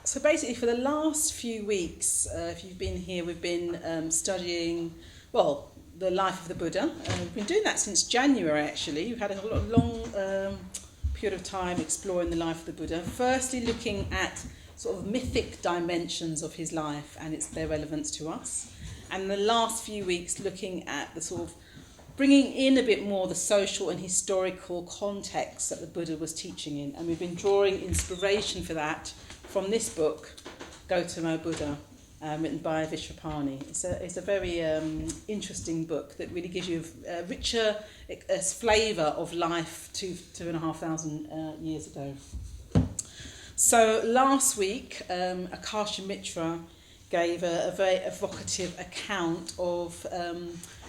So basically for the last few weeks, if you've been here, we've been studying, well, the life of the Buddha. We've been doing that since January, actually. We've had a long period of time exploring the life of the Buddha. Firstly, looking at sort of mythic dimensions of his life and their relevance to us. And the last few weeks looking at the sort of bringing in a bit more the social and historical context that the Buddha was teaching in. And we've been drawing inspiration for that from this book, Gautama Buddha, written by Vishwapani. It's a very interesting book that really gives you a richer flavour of life 2,500 years ago. So last week, Akasha Mitra gave a very evocative account of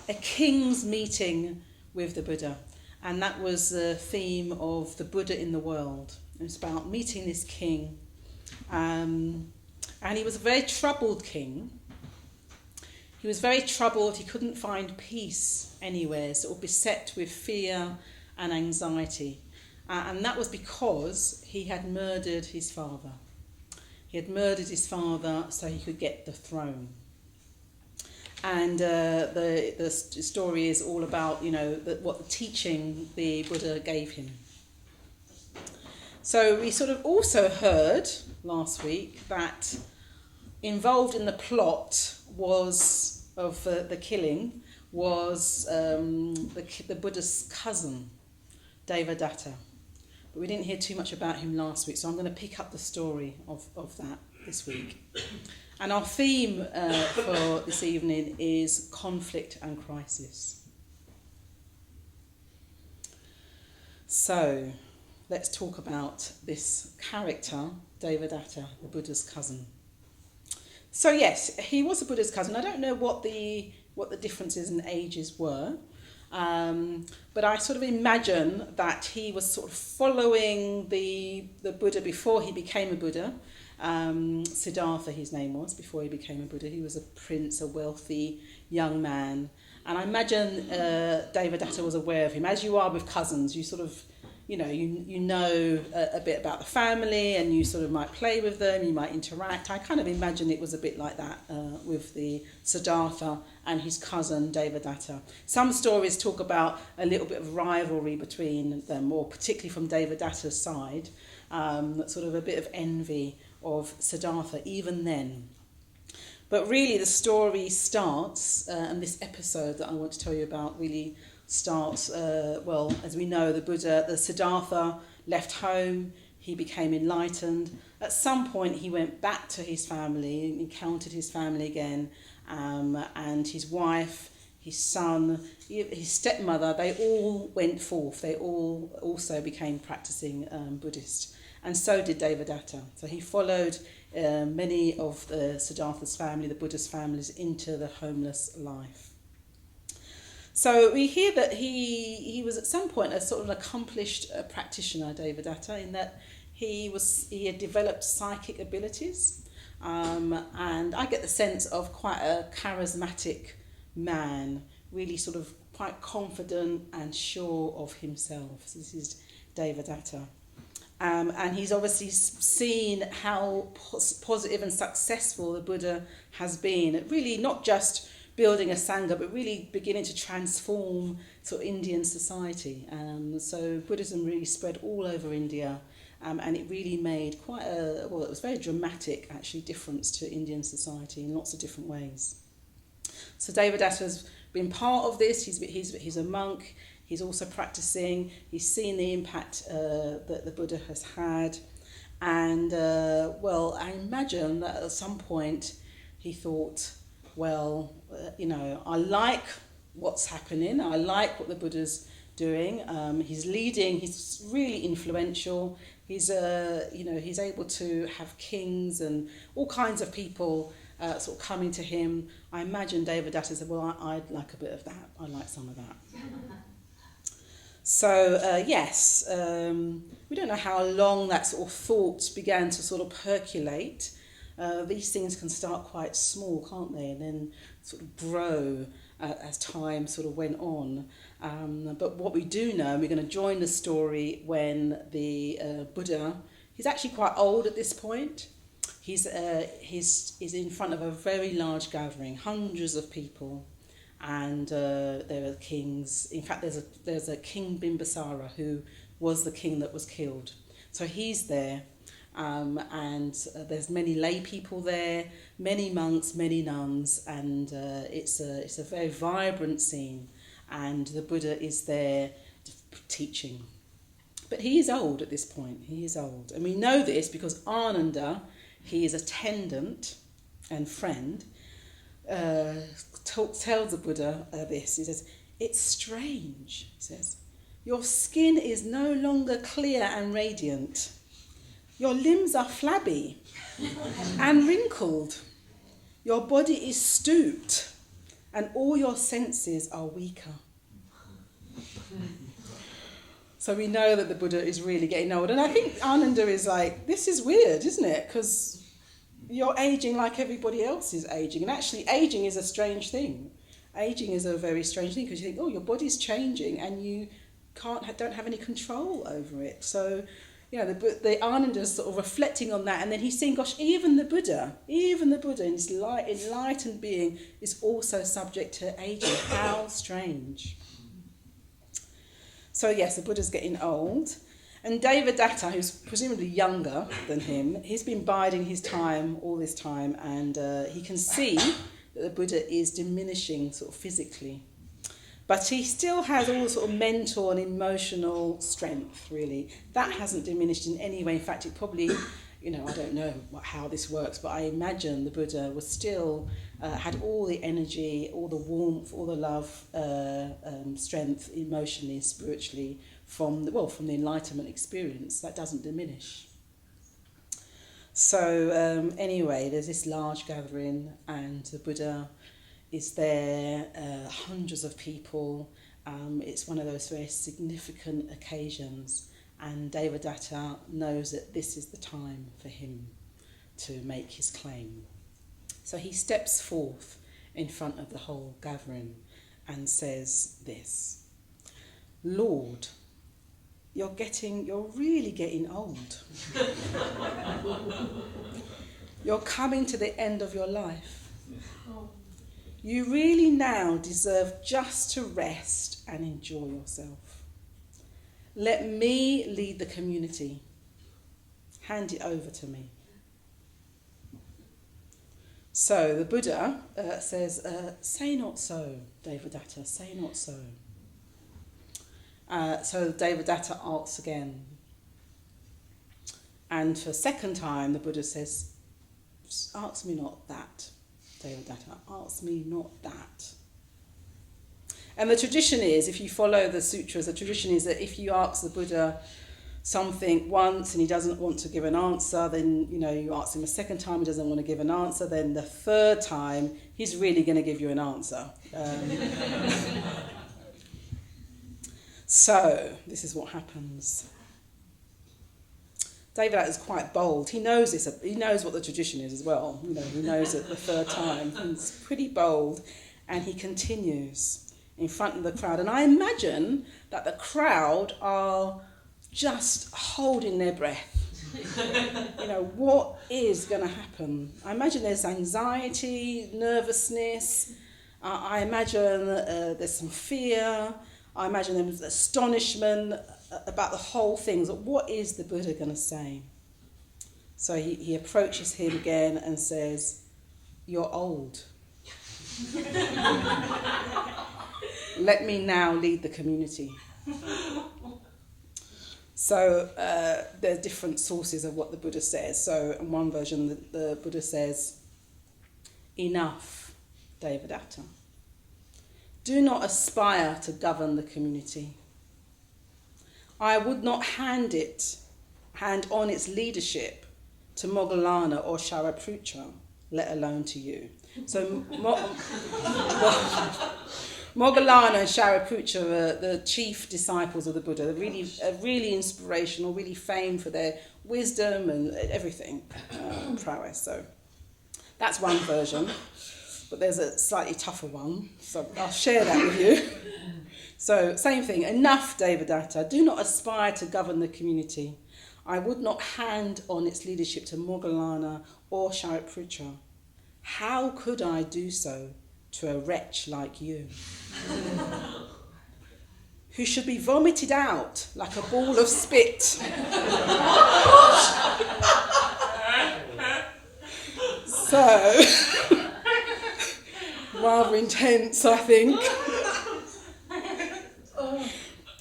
a king's meeting with the Buddha, and that was the theme of the Buddha in the world. It was about meeting this king, and he was a very troubled king. He was very troubled. He couldn't find peace anywhere, sort of beset with fear and anxiety, and that was because he had murdered his father. He had murdered his father so he could get the throne. And the story is all about, what the teaching the Buddha gave him. So we sort of also heard last week that involved in the plot of the killing was the Buddha's cousin, Devadatta. But we didn't hear too much about him last week, so I'm going to pick up the story of that this week. And our theme for this evening is conflict and crisis. So let's talk about this character, Devadatta, the Buddha's cousin. So yes, he was the Buddha's cousin. I don't know what the differences in ages were, but I sort of imagine that he was sort of following the Buddha before he became a Buddha. Siddhartha, his name was, before he became a Buddha. He was a prince, a wealthy young man. And I imagine Devadatta was aware of him. As you are with cousins, you sort of, you know a bit about the family, and you sort of might play with them, you might interact. I kind of imagine it was a bit like that with the Siddhartha and his cousin Devadatta. Some stories talk about a little bit of rivalry between them, or particularly from Devadatta's side, sort of a bit of envy of Siddhartha even then. But really the story starts, and this episode that I want to tell you about really starts, as we know, the Siddhartha left home, he became enlightened. At some point he went back to his family, encountered his family again, and his wife, his son, his stepmother, they all went forth. They all also became practicing Buddhist. And so did Devadatta. So he followed many of the Siddhartha's family, the Buddha's families, into the homeless life. So we hear that he was at some point a sort of an accomplished practitioner, Devadatta, in that he had developed psychic abilities, and I get the sense of quite a charismatic man, really sort of quite confident and sure of himself. So this is Devadatta. And he's obviously seen how positive and successful the Buddha has been at really not just building a Sangha, but really beginning to transform sort of Indian society. So Buddhism really spread all over India, and it really made quite it was very dramatic, actually, difference to Indian society in lots of different ways. So Devadatta has been part of this. He's a monk. He's also practicing. He's seen the impact that the Buddha has had. And, I imagine that at some point he thought, I like what's happening. I like what the Buddha's doing. He's leading. He's really influential. He's able to have kings and all kinds of people sort of coming to him. I imagine Devadatta said, I'd like a bit of that. I'd like some of that. So, we don't know how long that sort of thought began to sort of percolate. These things can start quite small, can't they? And then sort of grow as time sort of went on. But what we do know, and we're going to join the story when the Buddha, He's actually quite old at this point. He's in front of a very large gathering, hundreds of people, and there are kings. In fact, there's a King Bimbisara who was the king that was killed. So he's there, and there's many lay people there, many monks, many nuns, and it's a very vibrant scene. And the Buddha is there teaching. But he is old at this point. He is old, and we know this because Ananda, his attendant and friend, tells the Buddha this. He says, "It's strange," he says. "Your skin is no longer clear and radiant. Your limbs are flabby and wrinkled. Your body is stooped and all your senses are weaker." So we know that the Buddha is really getting old. And I think Ananda is like, this is weird, isn't it? Because you're aging like everybody else is aging. And actually, aging is a strange thing. Aging is a very strange thing because you think, oh, your body's changing and you don't have any control over it. So, the Ananda is sort of reflecting on that. And then he's saying, gosh, even the Buddha in his enlightened being is also subject to aging. How strange. So yes, the Buddha's getting old. And Devadatta, who's presumably younger than him, he's been biding his time all this time, and he can see that the Buddha is diminishing sort of physically. But he still has all sort of mental and emotional strength, really. That hasn't diminished in any way. In fact, it probably, I don't know how this works, but I imagine the Buddha was still, had all the energy, all the warmth, all the love, strength, emotionally, spiritually, from the Enlightenment experience. That doesn't diminish. So anyway, there's this large gathering and the Buddha is there, hundreds of people. It's one of those very significant occasions, and Devadatta knows that this is the time for him to make his claim. So he steps forth in front of the whole gathering and says this: "Lord, you're really getting old. You're coming to the end of your life. You really now deserve just to rest and enjoy yourself. Let me lead the community. Hand it over to me." So the Buddha says, "Say not so, Devadatta, say not so." So Devadatta asks again. And for a second time, the Buddha says, "Ask me not that, Devadatta, ask me not that." And the tradition is, if you follow the sutras, the tradition is that if you ask the Buddha something once and he doesn't want to give an answer, then you ask him a second time, he doesn't want to give an answer, then the third time he's really going to give you an answer. So this is what happens. Devadatta is quite bold. He knows this. He knows what the tradition is as well. He knows it the third time. He's pretty bold, and he continues in front of the crowd. And I imagine that the crowd are just holding their breath. What is going to happen? I imagine there's anxiety, nervousness. I imagine there's some fear. I imagine there's astonishment about the whole thing. So what is the Buddha going to say? So he approaches him again and says, "You're old. Let me now lead the community." So there are different sources of what the Buddha says. So in one version, the Buddha says, "Enough, Devadatta. Do not aspire to govern the community. I would not hand on its leadership to Moggallana or Shariputra, let alone to you." So Moggallana and Shariputra are the chief disciples of the Buddha. They're really inspirational, really famed for their wisdom and everything, prowess. So that's one version. But there's a slightly tougher one, so I'll share that with you. So, same thing. "Enough, Devadatta. Do not aspire to govern the community. I would not hand on its leadership to Moggallana or Shariputra. How could I do so to a wretch like you, who should be vomited out like a ball of spit? So, rather intense, I think.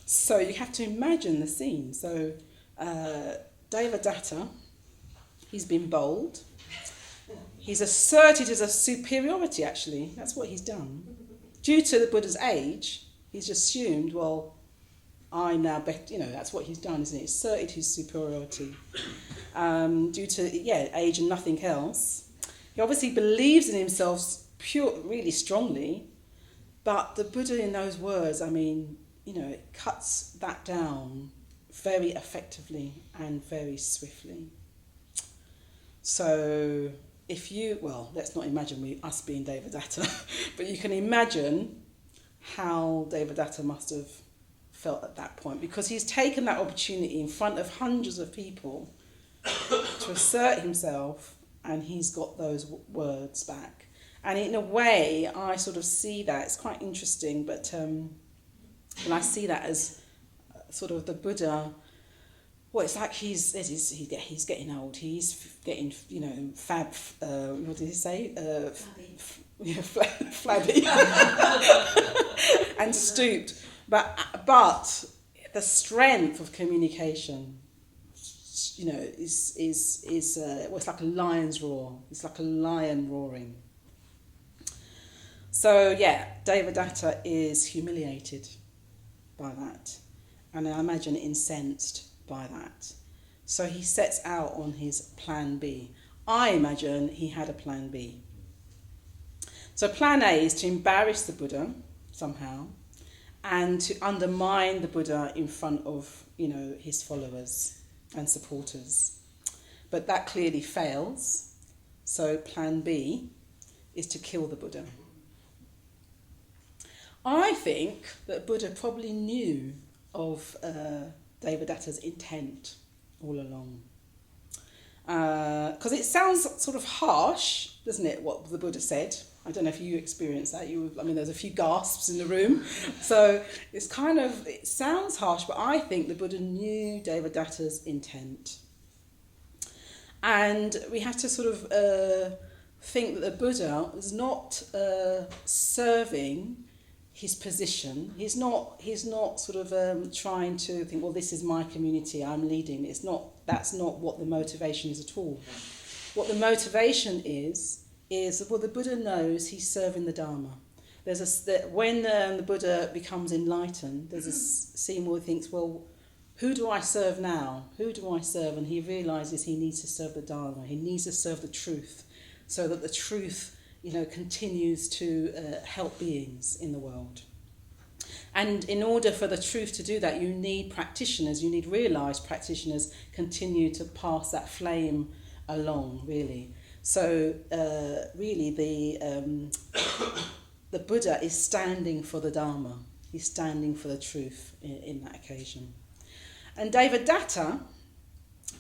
So you have to imagine the scene. So Devadatta, he's been bold. He's asserted his superiority, actually. That's what he's done. Due to the Buddha's age, he's assumed, well, I'm now better, that's what he's done, isn't it? He's asserted his superiority due to, age and nothing else. He obviously believes in himself really strongly, but the Buddha in those words, it cuts that down very effectively and very swiftly. So let's not imagine us being Devadatta, but you can imagine how Devadatta must have felt at that point, because he's taken that opportunity in front of hundreds of people to assert himself, and he's got those words back. And in a way, I sort of see that, it's quite interesting, but and I see that as sort of the Buddha. Well, it's like he's getting old. He's getting, what did he say? Flabby and stooped. But the strength of communication, is it's like a lion's roar. It's like a lion roaring. So Devadatta is humiliated by that, and I imagine incensed by that. So he sets out on his plan B. I imagine he had a plan B. So plan A is to embarrass the Buddha somehow and to undermine the Buddha in front of, his followers and supporters. But that clearly fails. So plan B is to kill the Buddha. I think that Buddha probably knew of Devadatta's intent all along. Because it sounds sort of harsh, doesn't it, what the Buddha said? I don't know if you experienced that. There's a few gasps in the room. So it sounds harsh, but I think the Buddha knew Devadatta's intent. And we have to sort of think that the Buddha is not serving his position. He's not sort of trying to think, well, this is my community, I'm leading. That's not what the motivation is at all. What the motivation is the Buddha knows he's serving the Dharma. When the Buddha becomes enlightened, there's a scene where he thinks, well, who do I serve now? Who do I serve? And he realises he needs to serve the Dharma. He needs to serve the truth, so that the truth continues to help beings in the world. And in order for the truth to do that, you need practitioners, you need realised practitioners continue to pass that flame along, really. So really the Buddha is standing for the Dharma. He's standing for the truth in that occasion. And Devadatta,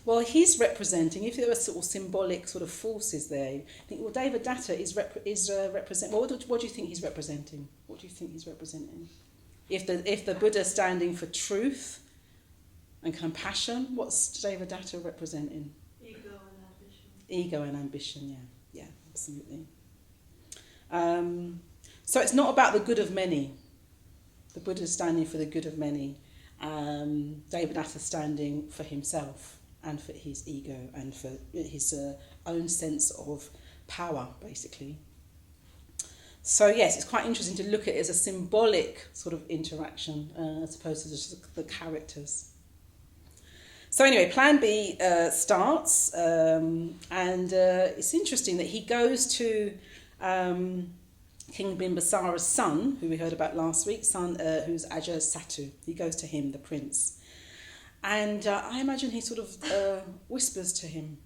well, he's representing, if there were sort of symbolic sort of forces there, I think, well, Devadatta is represent. Well, what do you think he's representing? What do you think he's representing? If the Buddha is standing for truth and compassion, what's Devadatta representing? Ego and ambition, yeah, absolutely. So it's not about the good of many. The Buddha is standing for the good of many. Devadatta is standing for himself and for his ego and for his own sense of power, basically. So yes, it's quite interesting to look at it as a symbolic sort of interaction as opposed to just the characters. So anyway, Plan B starts, and it's interesting that he goes to King Bimbisara's son, who we heard about last week, who's Ajatasattu. He goes to him, the prince. And I imagine he sort of whispers to him,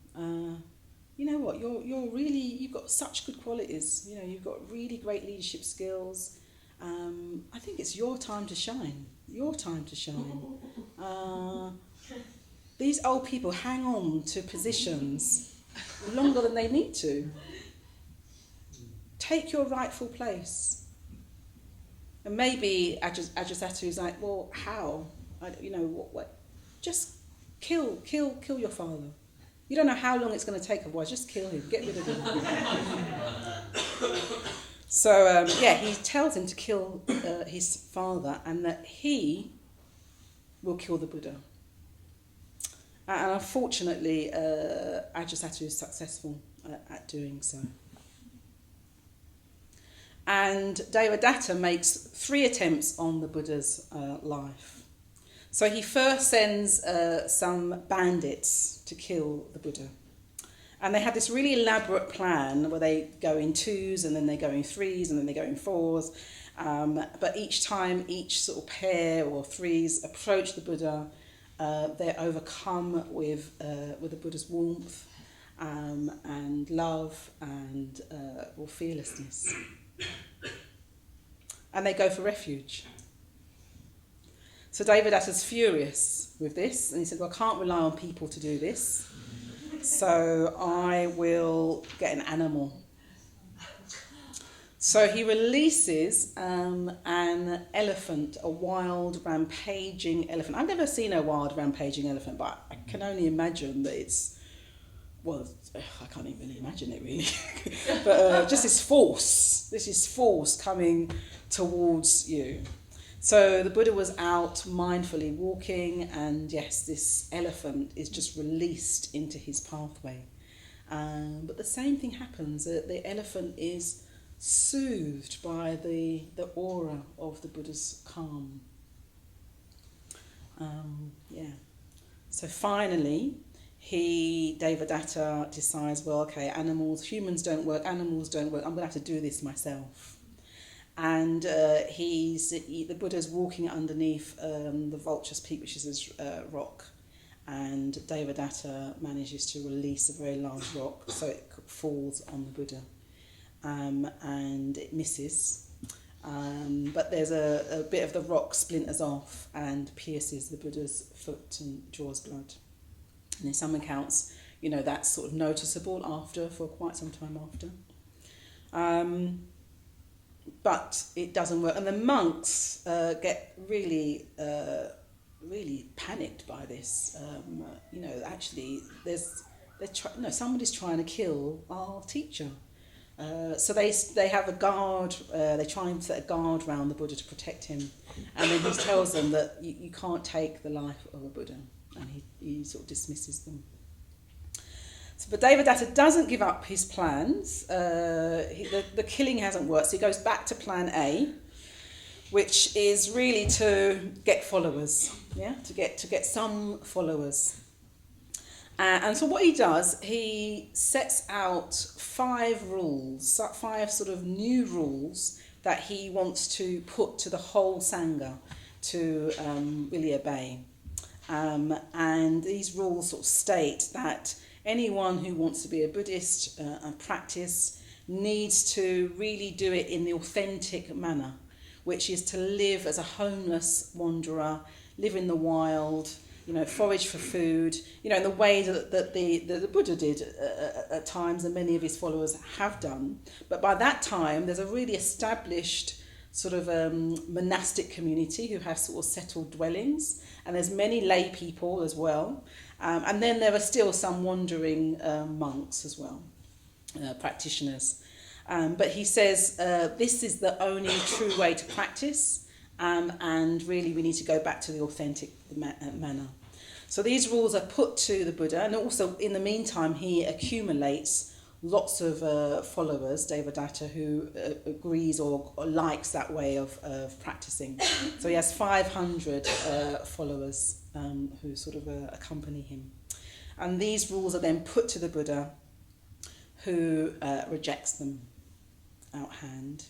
you know what, you've got such good qualities, you've got really great leadership skills. I think it's your time to shine. These old people hang on to positions longer than they need to. Take your rightful place. And maybe Ajatasattu is like, well, how? What? Just kill your father. You don't know how long it's going to take, otherwise just kill him, get rid of him. So, he tells him to kill his father and that he will kill the Buddha. And unfortunately, Ajatasattu is successful at doing so. And Devadatta makes 3 attempts on the Buddha's life. So he first sends some bandits to kill the Buddha. And they have this really elaborate plan where they go in 2s and then they go in 3s and then they go in 4s. But each time, each sort of pair or 3s approach the Buddha, they're overcome with the Buddha's warmth and love and fearlessness. And they go for refuge. So Devadatta's furious with this, and he said, well, I can't rely on people to do this, so I will get an animal. So he releases an elephant, a wild rampaging elephant. I've never seen a wild rampaging elephant, but I can only imagine that it's, well, I can't even imagine it really. But just this is force coming towards you. So the Buddha was out mindfully walking, and yes, this elephant is just released into his pathway. But the same thing happens. The elephant is soothed by the aura of the Buddha's calm. So finally, Devadatta decides, well, okay, humans don't work, animals don't work, I'm going to have to do this myself. And the Buddha's walking underneath the Vulture's Peak, which is his rock, and Devadatta manages to release a very large rock, so it falls on the Buddha, and it misses. But there's a bit of the rock splinters off and pierces the Buddha's foot and draws blood. And in some accounts, that's sort of noticeable for quite some time after. But it doesn't work, and the monks get really panicked by this. Actually, somebody's trying to kill our teacher. So they have a guard. They try and set a guard around the Buddha to protect him, and then he tells them that you can't take the life of a Buddha, and he sort of dismisses them. But Devadatta doesn't give up his plans. The killing hasn't worked, so he goes back to plan A, which is really to get followers, to get some followers. And so what he does, he sets out 5 rules, 5 sort of new rules that he wants to put to the whole Sangha to really obey. And these rules sort of state that anyone who wants to be a Buddhist and practice needs to really do it in the authentic manner, which is to live as a homeless wanderer, live in the wild, forage for food, in the way that the Buddha did at times, and many of his followers have done. But by that time, there's a really established sort of monastic community who have sort of settled dwellings, and there's many lay people as well. And then there are still some wandering monks as well, practitioners. But he says this is the only true way to practice, and really we need to go back to the authentic manner. So these rules are put to the Buddha, and also in the meantime he accumulates lots of followers, Devadatta, who agrees or likes that way of practicing. So he has 500 followers who sort of accompany him. And these rules are then put to the Buddha, who rejects them outhand.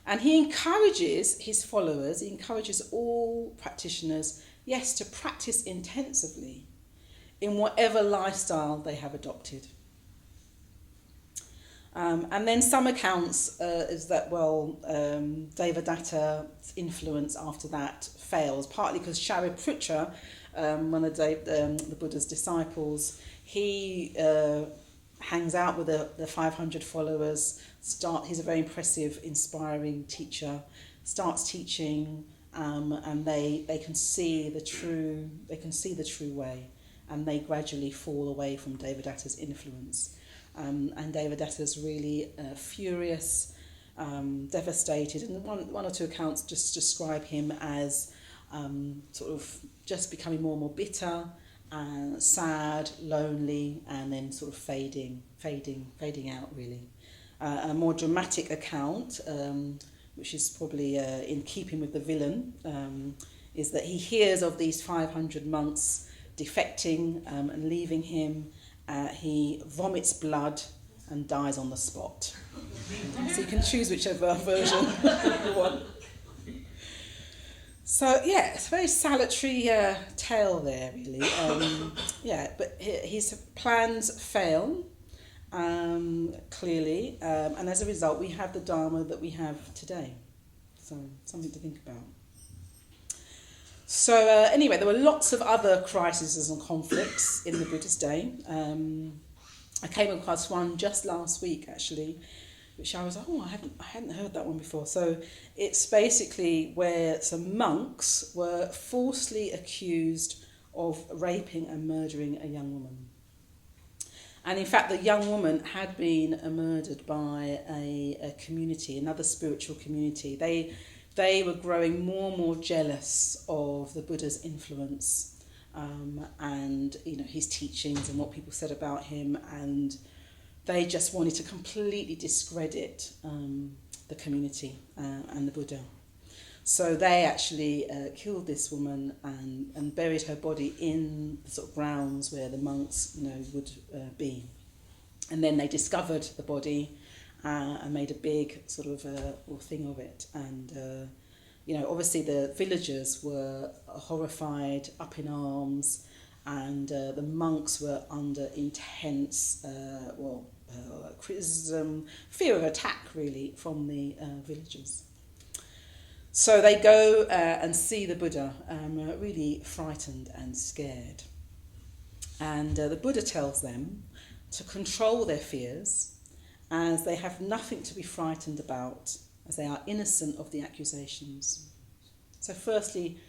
And he encourages his followers, he encourages all practitioners, yes, to practice intensively in whatever lifestyle they have adopted. And then some accounts is that, Devadatta's influence after that fails, partly because Shariputra one of the Buddha's disciples. He hangs out with the 500 followers. He's a very impressive, inspiring teacher. Starts teaching, and they can see the true way, and they gradually fall away from Devadatta's influence. And Devadatta's really furious, devastated, and one or two accounts just describe him as sort of just becoming more and more bitter, sad, lonely, and then sort of fading out really. A more dramatic account, which is probably in keeping with the villain, is that he hears of these 500 monks defecting and leaving him. He vomits blood and dies on the spot. So you can choose whichever version you want. So yeah, it's a very salutary tale there, really. But his plans fail, clearly, and as a result, we have the Dharma that we have today. So something to think about. So anyway, there were lots of other crises and conflicts in the Buddhist day. I came across one just last week, actually, which I was like, I hadn't heard that one before. So it's basically where some monks were falsely accused of raping and murdering a young woman. And in fact, the young woman had been murdered by a community, another spiritual community. They were growing more and more jealous of the Buddha's influence, and his teachings and what people said about him, and they just wanted to completely discredit the community and the Buddha. So they actually killed this woman and buried her body in the sort of grounds where the monks would be. And then they discovered the body and made a big sort of thing of it. And obviously the villagers were horrified, up in arms, and the monks were under intense criticism, fear of attack really from the villagers. So they go and see the Buddha, really frightened and scared. And the Buddha tells them to control their fears, as they have nothing to be frightened about, as they are innocent of the accusations. So firstly,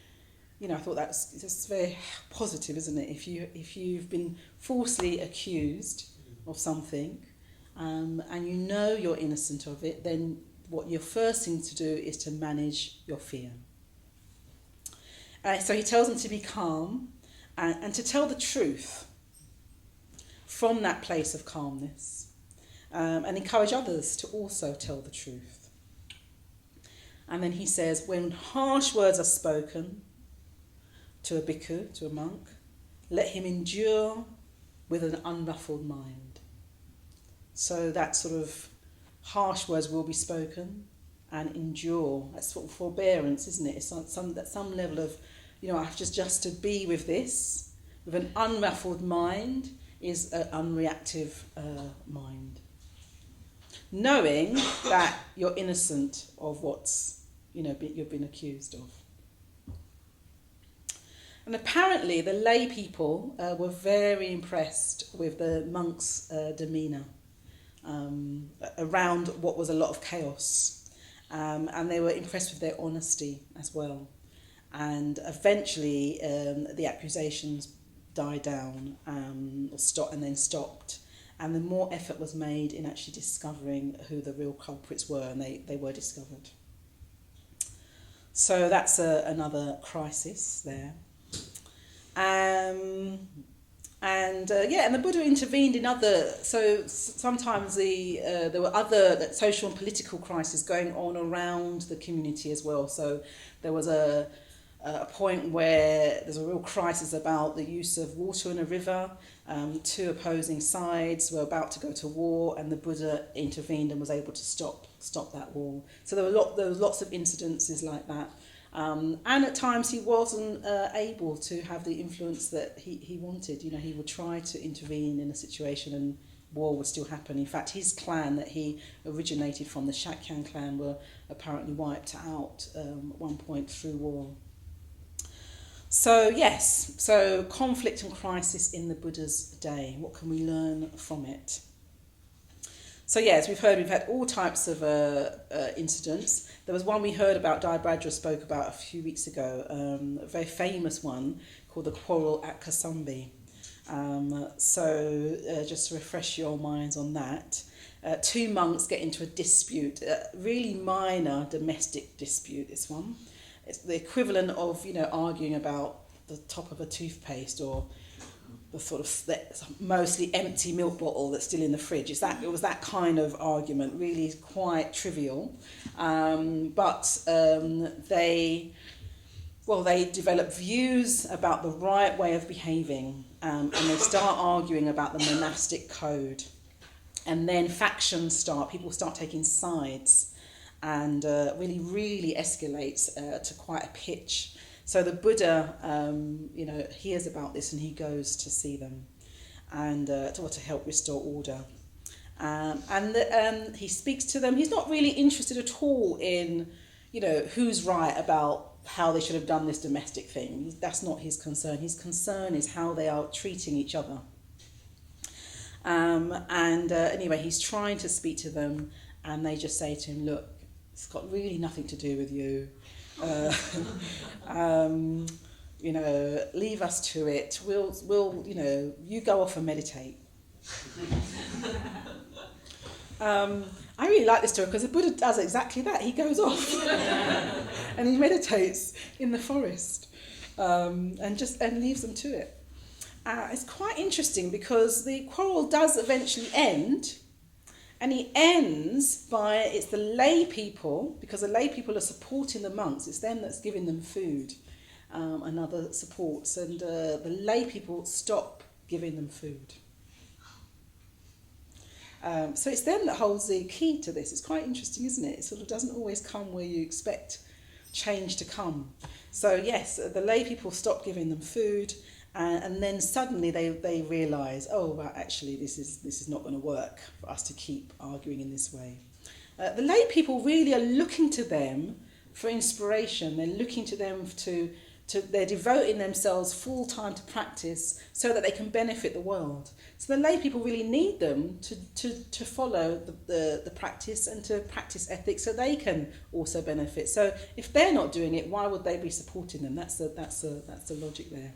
I thought that's very positive, isn't it? If you've been falsely accused of something, and you're innocent of it, then what your first thing to do is to manage your fear. So he tells them to be calm and to tell the truth from that place of calmness, and encourage others to also tell the truth. And then he says, when harsh words are spoken to a bhikkhu, to a monk, let him endure with an unruffled mind. So that sort of harsh words will be spoken, and endure. That's sort of forbearance, isn't it? It's some level of, I have just to be with this, with an unruffled mind is an unreactive mind. Knowing that you're innocent of what's, you've been accused of. And apparently the lay people were very impressed with the monks' demeanour around what was a lot of chaos. And they were impressed with their honesty as well. And eventually the accusations died down or stopped. And then more effort was made in actually discovering who the real culprits were, and they were discovered. So that's another crisis there. And the Buddha intervened in other. So sometimes there were other social and political crises going on around the community as well. So there was a point where there's a real crisis about the use of water in a river. Two opposing sides were about to go to war, and the Buddha intervened and was able to stop that war. So there was lots of incidences like that. And at times he wasn't able to have the influence that he wanted. He would try to intervene in a situation and war would still happen. In fact, his clan that he originated from, the Shakyan clan, were apparently wiped out at one point through war. So yes, so conflict and crisis in the Buddha's day. What can we learn from it? So yeah, as we've heard, we've had all types of incidents. There was one we heard about, Bradra spoke about a few weeks ago, a very famous one called the quarrel at Kasambi. Just to refresh your minds on that, two monks get into a dispute, a really minor domestic dispute, this one. It's the equivalent of, arguing about the top of a toothpaste or the sort of mostly empty milk bottle that's still in the fridge. It was that kind of argument, really quite trivial. They develop views about the right way of behaving, and they start arguing about the monastic code. And then factions start, people start taking sides, and really, really escalates to quite a pitch. So the Buddha, hears about this and he goes to see them and to help restore order. He speaks to them. He's not really interested at all in, who's right about how they should have done this domestic thing. That's not his concern. His concern is how they are treating each other. Anyway, he's trying to speak to them, and they just say to him, look, it's got really nothing to do with you. Leave us to it. We'll you go off and meditate. I really like this story because the Buddha does exactly that. He goes off and he meditates in the forest, and leaves them to it. It's quite interesting because the quarrel does eventually end, and he ends by, it's the lay people, because the lay people are supporting the monks. It's them that's giving them food and other supports, and the lay people stop giving them food. So it's them that holds the key to this. It's quite interesting, isn't it? It sort of doesn't always come where you expect change to come. So yes, the lay people stop giving them food, and then suddenly they realise, oh, well, actually this is not going to work for us to keep arguing in this way. The lay people really are looking to them for inspiration. They're looking to them they're devoting themselves full time to practice so that they can benefit the world. So the lay people really need them to follow the practice and to practice ethics so they can also benefit. So if they're not doing it, why would they be supporting them? That's the logic there.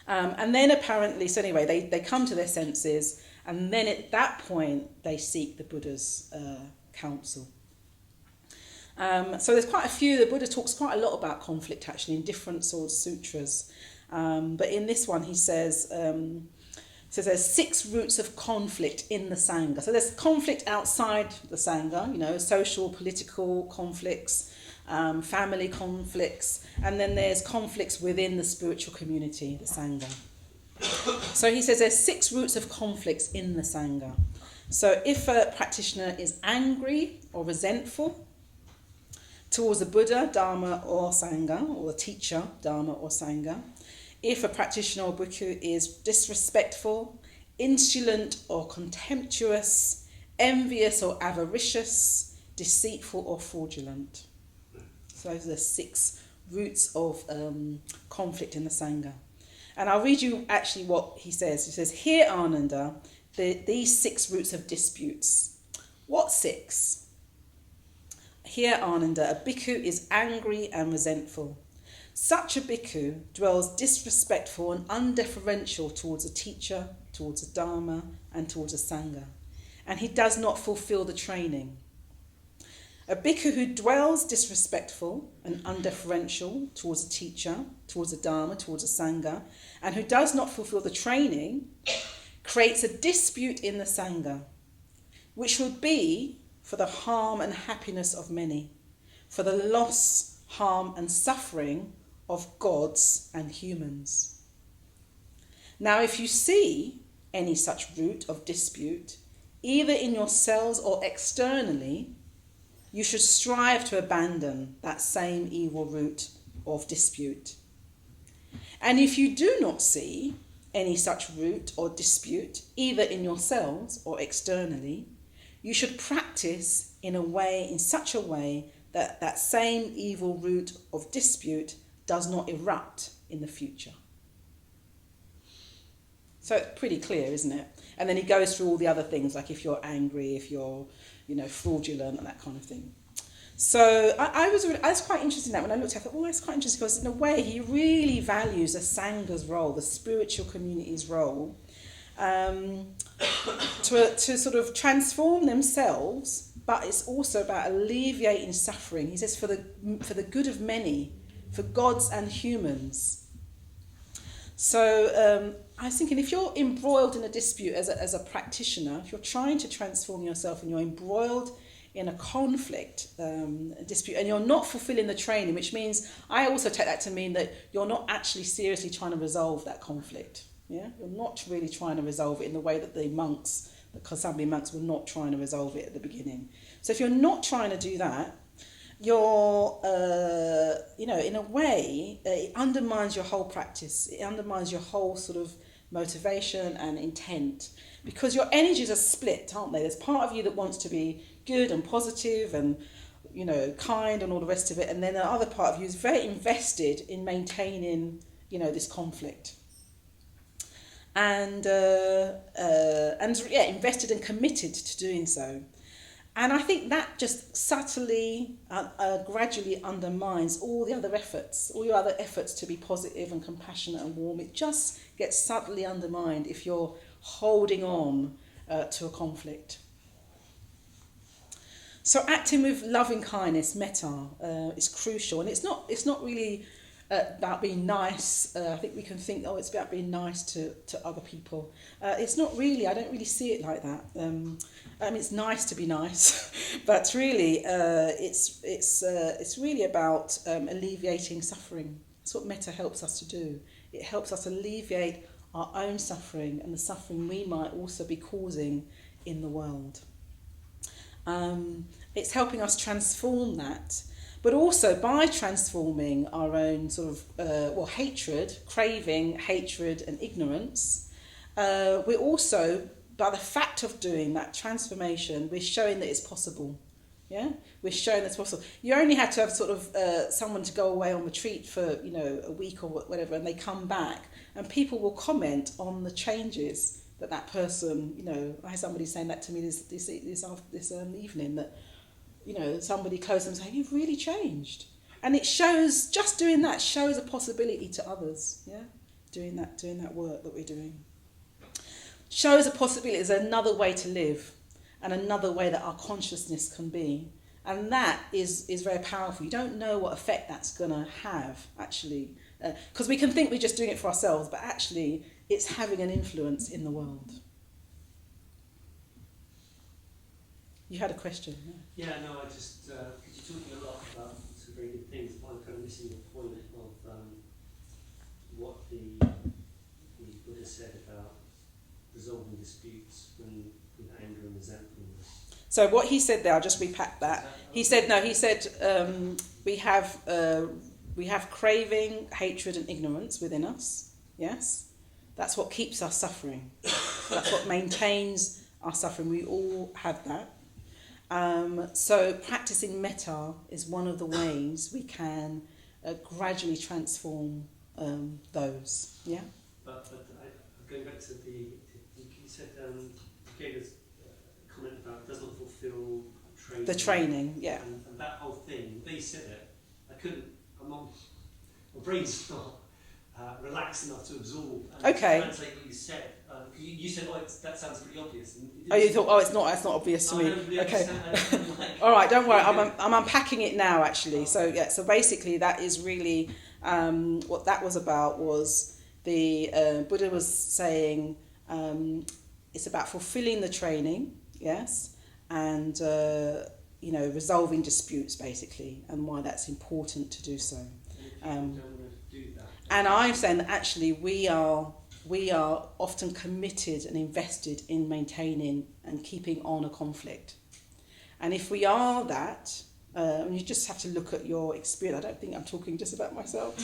And then apparently, so anyway, they come to their senses, and then at that point they seek the Buddha's counsel. So there's quite a few. The Buddha talks quite a lot about conflict actually in different sort of sutras, but in this one he says there's 6 roots of conflict in the Sangha. So there's conflict outside the Sangha, social, political conflicts, family conflicts, and then there's conflicts within the spiritual community, the Sangha. So he says there's 6 roots of conflicts in the Sangha. So if a practitioner is angry or resentful towards the Buddha, Dharma or Sangha, or the teacher, Dharma or Sangha, if a practitioner or bhikkhu is disrespectful, insolent or contemptuous, envious or avaricious, deceitful or fraudulent. So those are the 6 roots of conflict in the Sangha. And I'll read you actually what he says. He says, "Here, Ananda, these 6 roots of disputes." What 6? Here, Ananda, a bhikkhu is angry and resentful. Such a bhikkhu dwells disrespectful and undeferential towards a teacher, towards a dharma, and towards a sangha, and he does not fulfill the training. A bhikkhu who dwells disrespectful and undeferential towards a teacher, towards a dharma, towards a sangha, and who does not fulfill the training, creates a dispute in the sangha, which would be for the harm and happiness of many, for the loss, harm and suffering of gods and humans. Now, if you see any such root of dispute, either in yourselves or externally, you should strive to abandon that same evil root of dispute. And if you do not see any such root or dispute, either in yourselves or externally, you should practice in such a way that that same evil root of dispute does not erupt in the future. So it's pretty clear, isn't it? And then he goes through all the other things, like if you're angry, if you're, fraudulent and that kind of thing. So I was quite interested in that. When I looked at it, I thought, that's quite interesting, because in a way he really values the Sangha's role, the spiritual community's role, to sort of transform themselves, but it's also about alleviating suffering. He says for the good of many, for gods and humans. So I was thinking, if you're embroiled in a dispute as a practitioner, if you're trying to transform yourself and you're embroiled in a conflict, a dispute, and you're not fulfilling the training, which means, I also take that to mean that you're not actually seriously trying to resolve that conflict. Yeah, you're not really trying to resolve it in the way that the Kosambi monks were not trying to resolve it at the beginning. So if you're not trying to do that, you're, in a way, it undermines your whole practice. It undermines your whole sort of motivation and intent, because your energies are split, aren't they? There's part of you that wants to be good and positive and, kind and all the rest of it, and then the other part of you is very invested in maintaining, this conflict. And invested and committed to doing so. And I think that just subtly, gradually undermines all your other efforts to be positive and compassionate and warm. It just gets subtly undermined if you're holding on to a conflict. So acting with loving kindness, metta, is crucial, and it's not really about being nice. I think we can think, it's about being nice to other people. It's not really. I don't really see it like that. It's nice to be nice, but really, it's really about alleviating suffering. That's what metta helps us to do. It helps us alleviate our own suffering and the suffering we might also be causing in the world. It's helping us transform that. But also by transforming our own sort of, hatred, craving, hatred and ignorance, we're also, by the fact of doing that transformation, we're showing that it's possible. Yeah? We're showing that it's possible. You only have to have sort of someone to go away on retreat for, a week or whatever, and they come back, and people will comment on the changes that person, I had somebody saying that to me this evening, that, somebody close to them saying, you've really changed. And it shows, just doing that shows a possibility to others, yeah? Doing that work that we're doing. Shows a possibility, there's another way to live, and another way that our consciousness can be. And that is very powerful. You don't know what effect that's going to have, actually. Because we can think we're just doing it for ourselves, but actually it's having an influence in the world. You had a question. Yeah, no, I just, because you're talking a lot about some very good things, but I'm kind of missing the point of what the Buddha said about resolving disputes with anger and resentfulness. So what he said there, I'll just repack that. He said we have craving, hatred and ignorance within us. Yes? That's what keeps us suffering. That's what maintains our suffering. We all have that. So practicing metta is one of the ways we can gradually transform those. Yeah. But going back to you said you gave us a comment about it does not fulfil training. The training, yeah. And that whole thing. They said it. My brain's not relaxed enough to absorb and translate what you said. You said, that sounds pretty obvious. And you thought, it's not obvious to me. Really okay. Like, all right, don't worry. I'm unpacking it now, actually. So basically that is really, what that was about was the Buddha was saying it's about fulfilling the training, yes, and, resolving disputes, basically, and why that's important to do so. And I'm saying that actually we are often committed and invested in maintaining and keeping on a conflict. And if we are that, and you just have to look at your experience. I don't think I'm talking just about myself.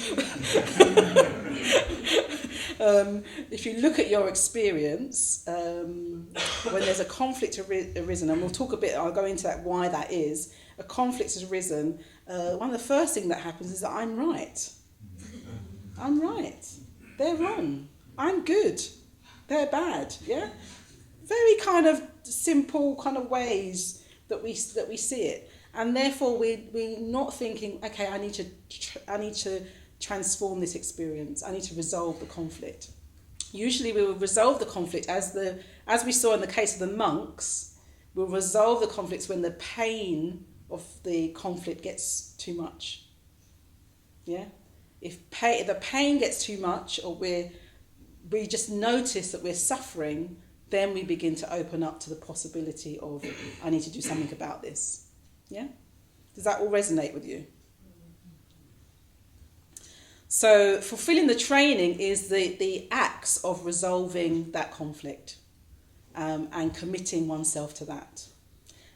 If you look at your experience, when there's a conflict arisen, and we'll talk a bit, I'll go into that, why that is, a conflict has arisen, one of the first things that happens is that I'm right. I'm right. They're wrong. I'm good. They're bad. Yeah? Very kind of simple kind of ways that we see it. And therefore we're not thinking, okay, I need to transform this experience. I need to resolve the conflict. Usually we will resolve the conflict as we saw in the case of the monks, we'll resolve the conflicts when the pain of the conflict gets too much. Yeah? If the pain gets too much, or we just notice that we're suffering, then we begin to open up to the possibility of, I need to do something about this. Yeah? Does that all resonate with you? So fulfilling the training is the acts of resolving that conflict, and committing oneself to that.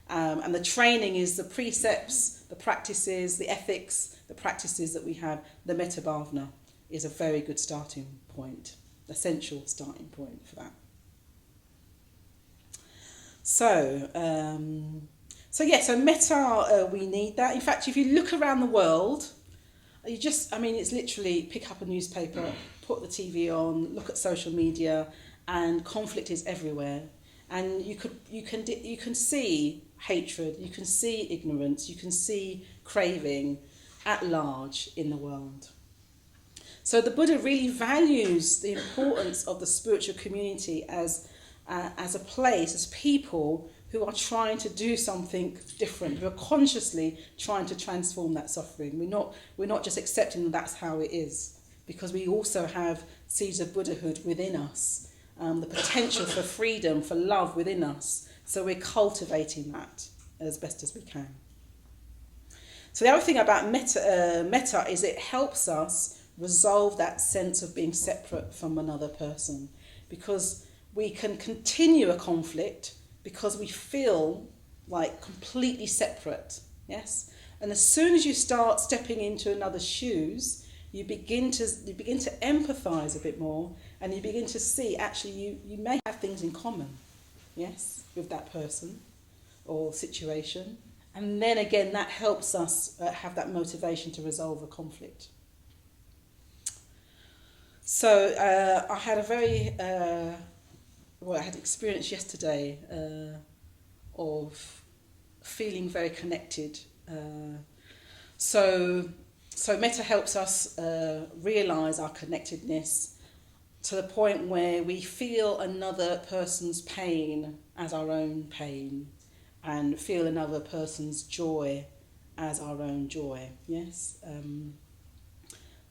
And the training is the precepts, the practices, the ethics, the practices that we have. The metta bhavana is a very good starting point, essential starting point for that. So metta, we need that. In fact, if you look around the world, it's literally pick up a newspaper, put the TV on, look at social media, and conflict is everywhere. And you can see hatred, you can see ignorance, you can see craving at large in the world. So the Buddha really values the importance of the spiritual community as a place, as people who are trying to do something different, who are consciously trying to transform that suffering. We're not just accepting that that's how it is, because we also have seeds of Buddhahood within us, the potential for freedom, for love within us. So we're cultivating that as best as we can. So the other thing about metta is it helps us resolve that sense of being separate from another person, because we can continue a conflict because we feel like completely separate. Yes? And as soon as you start stepping into another's shoes, you begin to empathize a bit more, and you begin to see actually you may have things in common, yes, with that person or situation. And then again, that helps us have that motivation to resolve a conflict. So I had I had experience yesterday of feeling very connected. So metta helps us realise our connectedness to the point where we feel another person's pain as our own pain, and feel another person's joy as our own joy. Yes.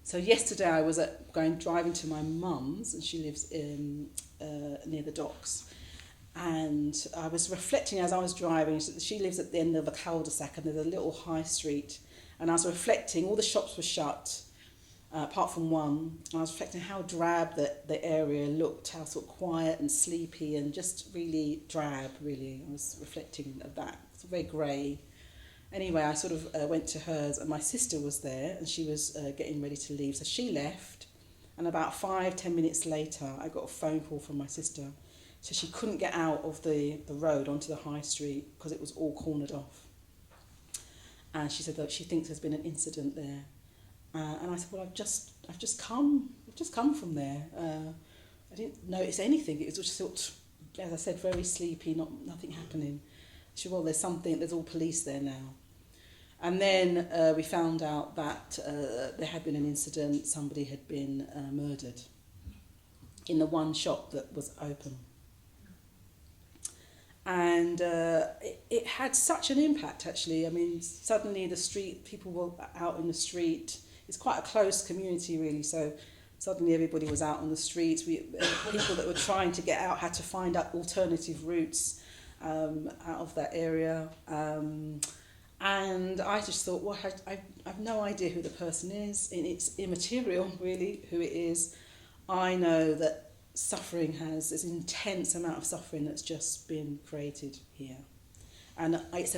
So yesterday I was driving to my mum's, and she lives near the docks. And I was reflecting as I was driving. She lives at the end of a cul-de-sac, and there's a little high street. And I was reflecting, all the shops were shut, apart from one. And I was reflecting how drab the area looked, how sort of quiet and sleepy and just really drab, really. I was reflecting of that. It's very grey. Anyway, I sort of went to hers, and my sister was there, and she was getting ready to leave. So she left, and about 5-10 minutes later, I got a phone call from my sister. So she couldn't get out of the road onto the high street because it was all cornered off. And she said that she thinks there's been an incident there. And I said, well, I've just come from there. I didn't notice anything. It was just sort of, as I said, very sleepy, nothing happening. She said, well, there's all police there now. And then we found out that there had been an incident. Somebody had been murdered in the one shop that was open. And it had such an impact, actually. I mean, suddenly people were out in the street. It's quite a close community, really. So suddenly everybody was out on the streets. People that were trying to get out had to find out alternative routes out of that area. And I just thought, well, I've no idea who the person is. And it's immaterial, really, who it is. I know that suffering has this intense amount of suffering that's just been created here, and it's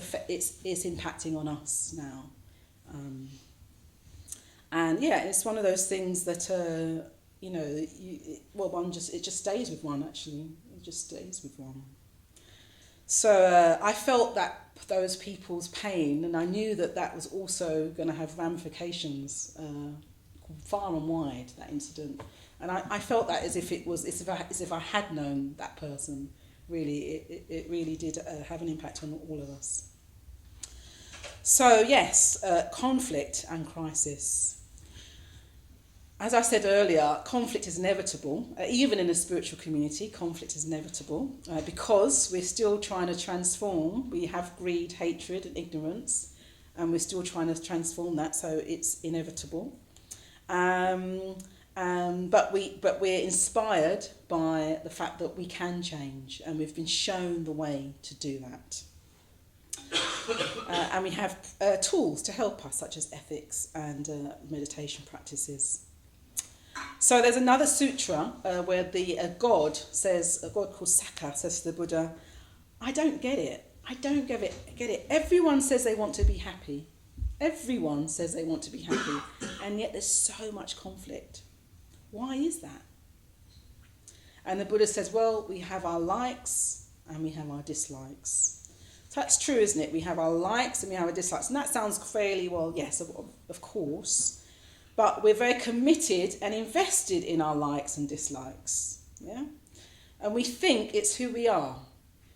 impacting on us now, and yeah, it's one of those things that it just stays with one. Actually, it just stays with one. So I felt that those people's pain, and I knew that was also going to have ramifications far and wide, that incident. And I felt that as if I had known that person. Really, it really did have an impact on all of us. So yes, conflict and crisis. As I said earlier, conflict is inevitable. Even in a spiritual community, conflict is inevitable because we're still trying to transform. We have greed, hatred and ignorance, and we're still trying to transform that, so it's inevitable. But we're inspired by the fact that we can change, and we've been shown the way to do that. And we have tools to help us, such as ethics and meditation practices. So there's another sutra where a god called Sakka says to the Buddha, I don't get it. I don't get it. Everyone says they want to be happy. Everyone says they want to be happy. And yet there's so much conflict. Why is that? And the Buddha says, well, we have our likes and we have our dislikes. So that's true, isn't it? We have our likes and we have our dislikes. And that sounds fairly, well, yes, of course. But we're very committed and invested in our likes and dislikes. Yeah? And we think it's who we are.